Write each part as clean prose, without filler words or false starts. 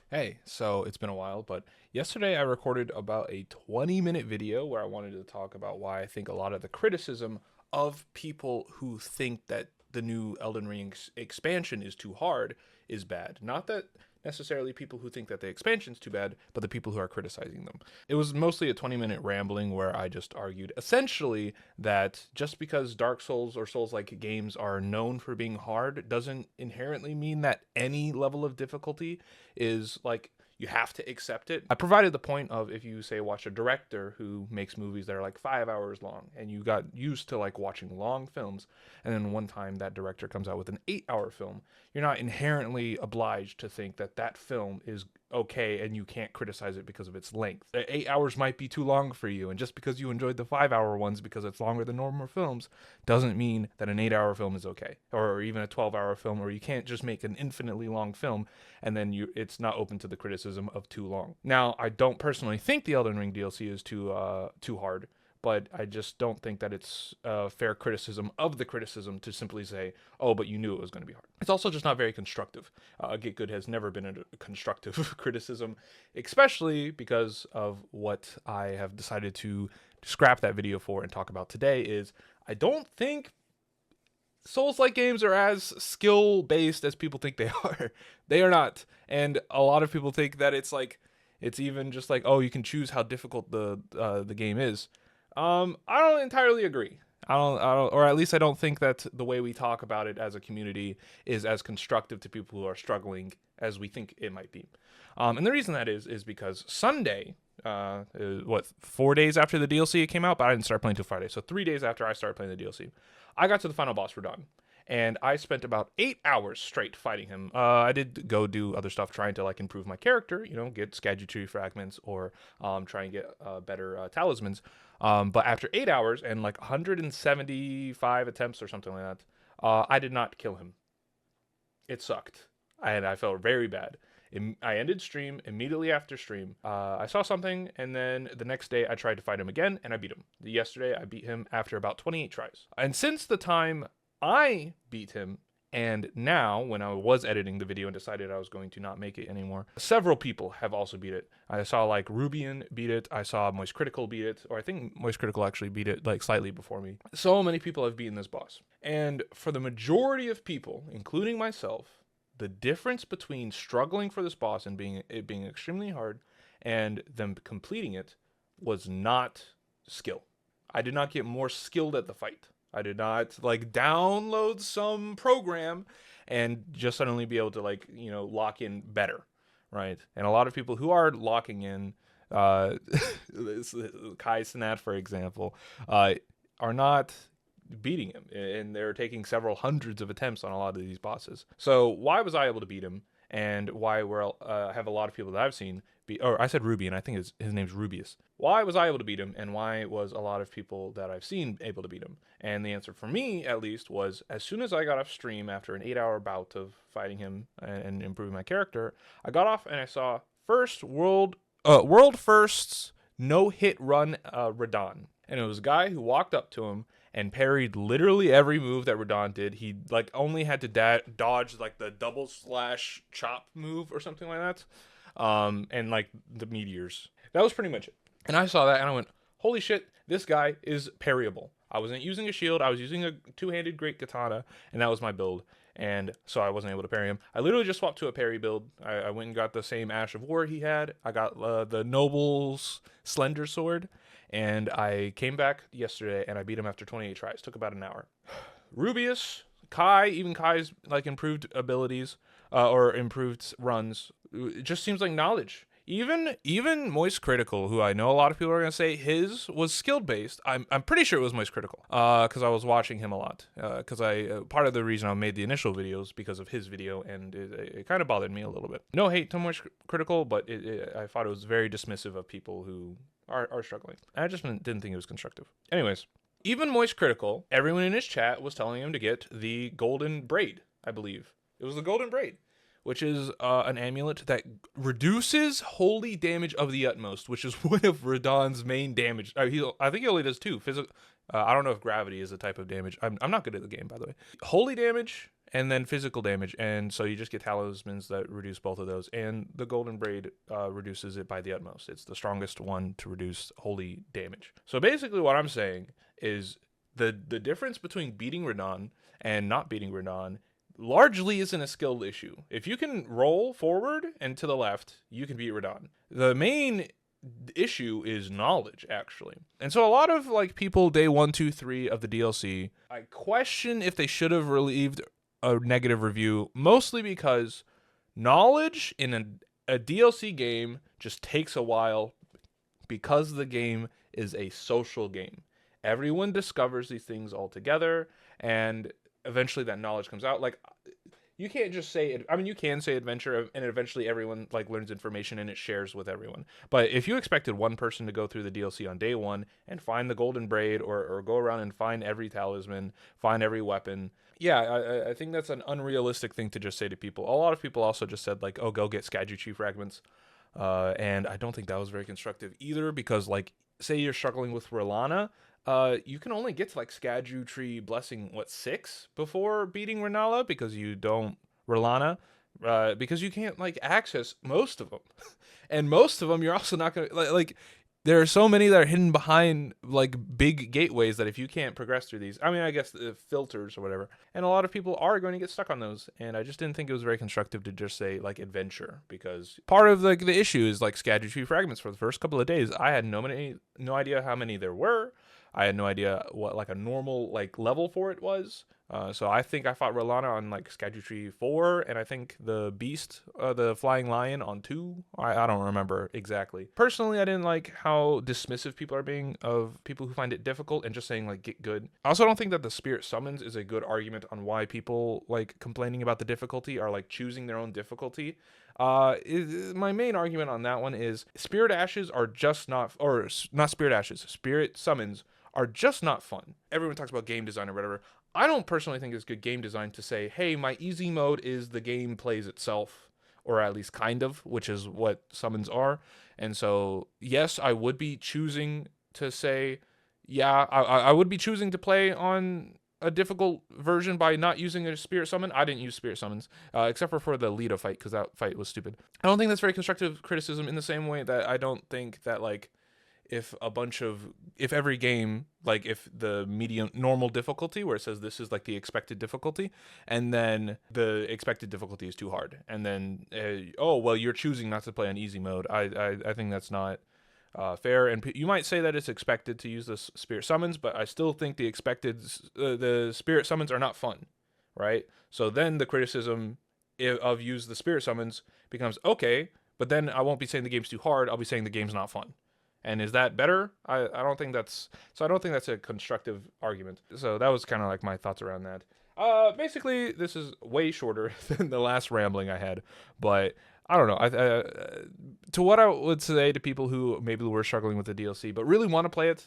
Hey, so it's been a while, but yesterday I recorded about a 20-minute video where I wanted to talk about why I think a lot of the criticism of people who think that the new Elden Ring expansion is too hard is bad. Not that necessarily people who think that the expansion is too bad, but the people who are criticizing them. It was mostly a 20-minute rambling where I just argued essentially that just because Dark Souls or Souls-like games are known for being hard doesn't inherently mean that any level of difficulty is like you have to accept it. I provided the point of if you say watch a director who makes movies that are like 5 hours long and you got used to like watching long films, and then one time that director comes out with an 8 hour film, you're not inherently obliged to think that that film is okay and you can't criticize it because of its length. 8 hours might be too long for you, and just because you enjoyed the 5 hour ones because it's longer than normal films doesn't mean that an 8 hour film is okay, or even a 12 hour film, or you can't just make an infinitely long film and then it's not open to the criticism of too long. Now, I don't personally think the Elden Ring DLC is too hard, but I just don't think that it's a fair criticism of the criticism to simply say, oh, but you knew it was going to be hard. It's also just not very constructive. Get Good has never been a constructive criticism, especially because of what I have decided to scrap that video for and talk about today is I don't think Souls-like games are as skill-based as people think they are. They are not. And a lot of people think that it's even just like, oh, you can choose how difficult the game is. I don't entirely agree. Or at least I don't think that the way we talk about it as a community is as constructive to people who are struggling as we think it might be. And the reason that is because Sunday, 4 days after the DLC came out, but I didn't start playing till Friday. So 3 days after I started playing the DLC, I got to the final boss for Dawn. And I spent about 8 hours straight fighting him. I did go do other stuff trying to like improve my character, get Skadgetry fragments or try and get better talismans. But after 8 hours and like 175 attempts or something like that, I did not kill him. It sucked, and I felt very bad. I ended stream immediately after stream. I saw something, and then the next day I tried to fight him again, and I beat him. Yesterday I beat him after about 28 tries. And since the time I beat him, and now when I was editing the video and decided I was going to not make it anymore, several people have also beat it. I saw like Rubian beat it. I saw Moist Critical beat it, or I think Moist Critical actually beat it like slightly before me. So many people have beaten this boss, and for the majority of people, including myself, the difference between struggling for this boss and it being extremely hard and them completing it was not skill. I did not get more skilled at the fight. I did not like download some program and just suddenly be able to lock in better, right? And a lot of people who are locking in, Kai Sinat, for example, are not beating him, and they're taking several hundreds of attempts on a lot of these bosses. So why was I able to beat him, and why have a lot of people that I've seen or I said Ruby, and I think his name's Rubius. Why was I able to beat him, and why was a lot of people that I've seen able to beat him? And the answer for me, at least, was as soon as I got off stream after an 8 hour bout of fighting him and improving my character, I got off and I saw world firsts no hit run Radon, and it was a guy who walked up to him and parried literally every move that Radon did. He like only had to dodge like the double slash chop move or something like that, and like the meteors. That was pretty much it. And I saw that and I went, holy shit, this guy is parryable. I wasn't using a shield. I was using a two-handed great katana, and that was my build. And so I wasn't able to parry him. I literally just swapped to a parry build. I went and got the same Ash of War he had. I got the Noble's Slender Sword. And I came back yesterday and I beat him after 28 tries. Took about an hour. Rubius, Kai, even Kai's like improved abilities or improved runs, it just seems like knowledge. Even Moist Critical, who I know a lot of people are gonna say his was skill based. I'm pretty sure it was Moist Critical, because I was watching him a lot. Because part of the reason I made the initial videos because of his video, and it kind of bothered me a little bit. No hate to Moist Critical, but I thought it was very dismissive of people who are struggling. I just didn't think it was constructive. Anyways, even Moist Critical, everyone in his chat was telling him to get the Golden Braid. I believe it was the Golden Braid, which is an amulet that reduces holy damage of the utmost, which is one of Radon's main damage. I think he only does two. I don't know if gravity is a type of damage. I'm not good at the game, by the way. Holy damage and then physical damage. And so you just get talismans that reduce both of those. And the Golden Braid reduces it by the utmost. It's the strongest one to reduce holy damage. So basically, what I'm saying is the difference between beating Radahn and not beating Radahn largely isn't a skill issue. If you can roll forward and to the left, you can beat Radahn. The main issue is knowledge, actually. And so a lot of like people day 1, 2, 3 of the DLC, I question if they should have relieved a negative review, mostly because knowledge in a DLC game just takes a while because the game is a social game. Everyone discovers these things all together, and eventually that knowledge comes out. Like, you can't just say it. I mean, you can say adventure, and eventually everyone like learns information and it shares with everyone. But if you expected one person to go through the DLC on day 1 and find the Golden Braid, or go around and find every talisman, find every weapon, yeah, I think that's an unrealistic thing to just say to people. A lot of people also just said like, oh, go get Skadu Tree fragments. And I don't think that was very constructive either, because like, say you're struggling with Rellana, you can only get to like Skadu Tree Blessing 6 before beating Renala, because you don't Rellana, because you can't like access most of them, and most of them you're also not gonna like. There are so many that are hidden behind like big gateways that if you can't progress through these, I mean, I guess the filters or whatever, and a lot of people are going to get stuck on those. And I just didn't think it was very constructive to just say like adventure, because part of like the issue is like Skadu Tree fragments. For the first couple of days, I had no idea how many there were. I had no idea what like a normal like level for it was. So I think I fought Rellana on like Skadu Tree 4, and I think the Beast, the Flying Lion on 2. I don't remember exactly. Personally, I didn't like how dismissive people are being of people who find it difficult and just saying like get good. I also don't think that the Spirit Summons is a good argument on why people like complaining about the difficulty are like choosing their own difficulty. My main argument on that one is Spirit Ashes are just not, or not Spirit Ashes, Spirit Summons are just not fun. Everyone talks about game design or whatever. I don't personally think it's good game design to say, hey, my easy mode is the game plays itself, or at least kind of, which is what summons are. And so, yes, I would be choosing to say, yeah, I would be choosing to play on a difficult version by not using a Spirit Summon. I didn't use Spirit Summons, except for the Lita fight, because that fight was stupid. I don't think that's very constructive criticism, in the same way that I don't think that, like, if every game, like if the medium normal difficulty where it says this is like the expected difficulty, and then the expected difficulty is too hard, and then oh well, you're choosing not to play on easy mode, I think that's not fair. And you might say that it's expected to use the Spirit Summons, but I still think the Spirit Summons are not fun, right? So then the criticism of use the Spirit Summons becomes, okay, but then I won't be saying the game's too hard, I'll be saying the game's not fun. And is that better? I don't think that's a constructive argument. So that was kind of like my thoughts around that. Basically, this is way shorter than the last rambling I had, but I don't know. To what I would say to people who maybe were struggling with the DLC but really want to play it,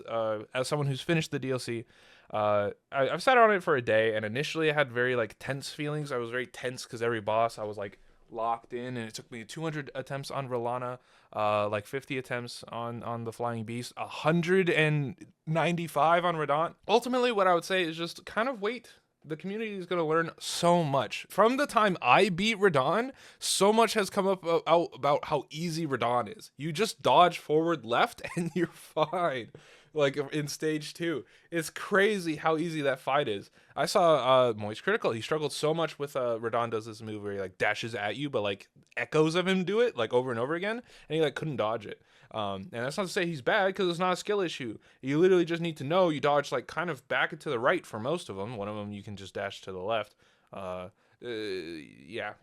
as someone who's finished the DLC, I've sat on it for a day, and initially I had very like tense feelings. I was very tense because every boss I was like locked in, and it took me 200 attempts on Rellana, like 50 attempts on the Flying Beast, 195 on Radahn. Ultimately, what I would say is just kind of wait. The community is going to learn so much. From the time I beat Radahn, so much has come up about how easy Radahn is. You just dodge forward left and you're fine. Like in stage 2, it's crazy how easy that fight is. I saw Moist Critical. He struggled so much with Radahn does this move where he like dashes at you, but like echoes of him do it like over and over again, and he like couldn't dodge it. And that's not to say he's bad, because it's not a skill issue. You literally just need to know you dodge like kind of back and to the right for most of them. One of them you can just dash to the left. Yeah,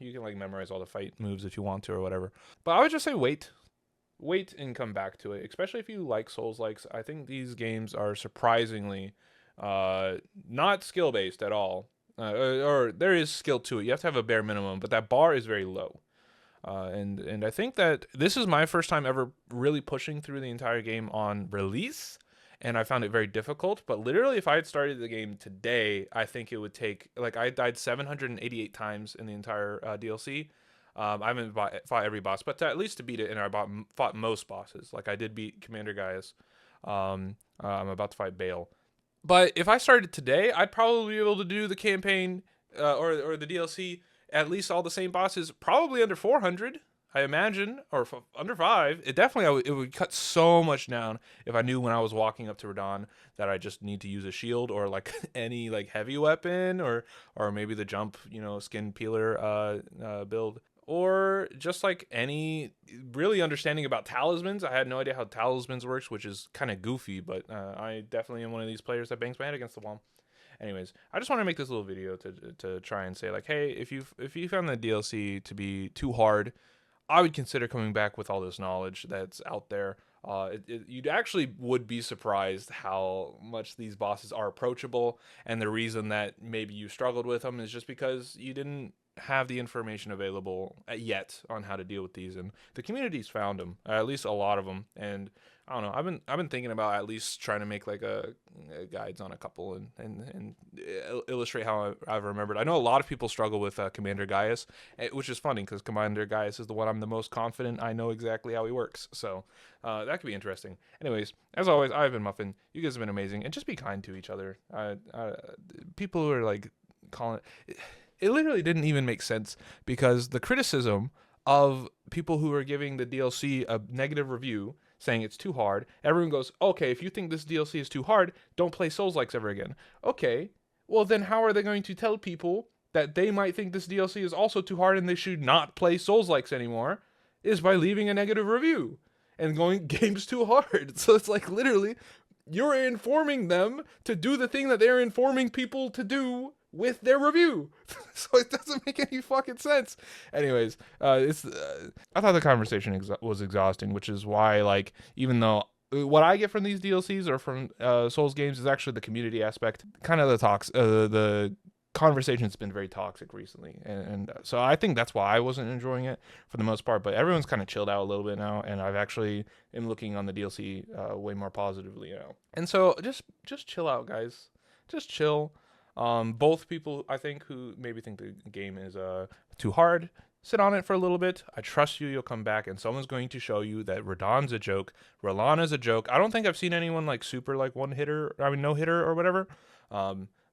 you can like memorize all the fight moves if you want to or whatever. But I would just say wait and come back to it, especially if you like Souls-likes. I think these games are surprisingly not skill-based at all, or there is skill to it. You have to have a bare minimum, but that bar is very low. And I think that this is my first time ever really pushing through the entire game on release, and I found it very difficult. But literally, if I had started the game today, I think it would take, like, I died 788 times in the entire DLC. I haven't fought every boss, but at least to beat it, and I fought most bosses. Like, I did beat Commander Gaius. I'm about to fight Bale. But if I started today, I'd probably be able to do the campaign or the DLC, at least all the same bosses, probably under 400. I imagine, or under 5. It definitely it would cut so much down if I knew when I was walking up to Radahn that I just need to use a shield or like any like heavy weapon or maybe the jump, skin peeler build, or just like any really understanding about talismans. I had no idea how talismans works, which is kind of goofy, but I definitely am one of these players that bangs my head against the wall. Anyways, I just want to make this little video to try and say like, hey, if you found the DLC to be too hard, I would consider coming back with all this knowledge that's out there. You'd actually would be surprised how much these bosses are approachable, and the reason that maybe you struggled with them is just because you didn't have the information available yet on how to deal with these, and the community's found them, at least a lot of them, and I don't know. I've been thinking about at least trying to make like a guides on a couple and illustrate how I've remembered. I know a lot of people struggle with Commander Gaius, which is funny because Commander Gaius is the one I'm the most confident I know exactly how he works. So that could be interesting. Anyways, as always, I've been Muffin. You guys have been amazing, and just be kind to each other. People who are like calling it literally didn't even make sense because the criticism of people who are giving the DLC a negative review saying it's too hard. Everyone goes, okay, if you think this DLC is too hard, don't play Souls-likes ever again. Okay, well then how are they going to tell people that they might think this DLC is also too hard and they should not play Souls-likes anymore? Is by leaving a negative review and going, game's too hard. So it's like literally, you're informing them to do the thing that they're informing people to do with their review. So it doesn't make any fucking sense. Anyways, I thought the conversation was exhausting, which is why, like, even though what I get from these DLCs or from Souls games is actually the community aspect, kind of the conversation's been very toxic recently, and so I think that's why I wasn't enjoying it for the most part, but everyone's kind of chilled out a little bit now, and I've actually am looking on the DLC way more positively now. And so just chill out, guys. Just chill. Both people, I think, who maybe think the game is too hard, sit on it for a little bit. I trust you'll come back, and someone's going to show you that Radahn's a joke, Rellana's a joke. I don't think I've seen anyone like super like no hitter or whatever.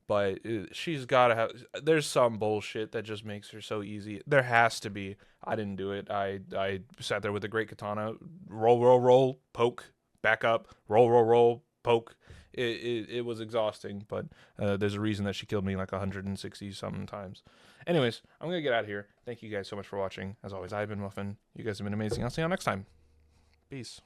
But she's gotta have. There's some bullshit that just makes her so easy. There has to be. I didn't do it. I sat there with a great katana, roll, poke, back up, roll, poke. It was exhausting, but there's a reason that she killed me like 160 something times. Anyways, I'm gonna get out of here. Thank you guys so much for watching. As always, I've been Muffin. You guys have been amazing. I'll see you all next time. Peace.